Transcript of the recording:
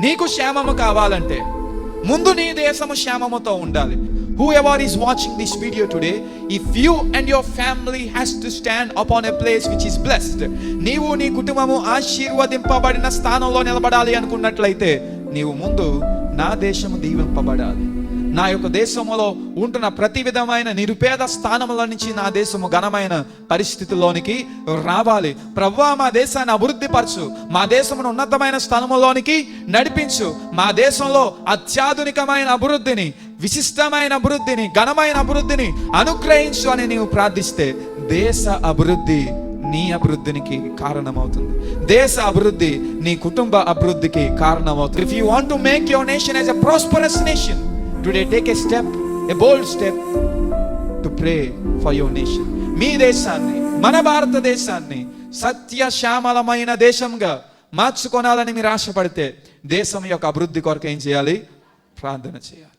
నీకు క్షేమము కావాలంటే ముందు నీ దేశము క్షేమముతో ఉండాలి. Whoever is watching this video today, if you and your family has to stand upon a place which is blessed, నీవు నీ కుటుంబము ఆశీర్వదింపబడిన స్థానంలో నిలబడాలి అనుకున్నట్లయితే నీవు ముందు నా దేశము దీవింపబడాలి, నా యొక్క దేశములో ఉంటున్న ప్రతి విధమైన నిరుపేద స్థానముల నుంచి నా దేశము ఘనమైన పరిస్థితుల్లోనికి రావాలి. ప్రభువా, మా దేశాన్ని అభివృద్ధి పరచు, మా దేశమును ఉన్నతమైన స్థానములోనికి నడిపించు, మా దేశంలో అత్యాధునికమైన అభివృద్ధిని, విశిష్టమైన అభివృద్ధిని, ఘనమైన అభివృద్ధిని అనుగ్రహించు అని నీవు ప్రార్థిస్తే దేశ అభివృద్ధి నీ అభివృద్ధికి కారణమవుతుంది. దేశ అభివృద్ధి నీ కుటుంబ అభివృద్ధికి కారణమవుతుంది. If you want to make your nation as a prosperous nation, today take a step, a bold step to pray for your nation. మీ దేశాన్ని, మన భారతదేశాన్ని సత్యశ్యామలమైన దేశంగా మార్చుకోనాలని మీరు ఆశపడితే దేశం యొక్క అభివృద్ధి కొరకు ఏం చేయాలి? ప్రార్థన చేయాలి.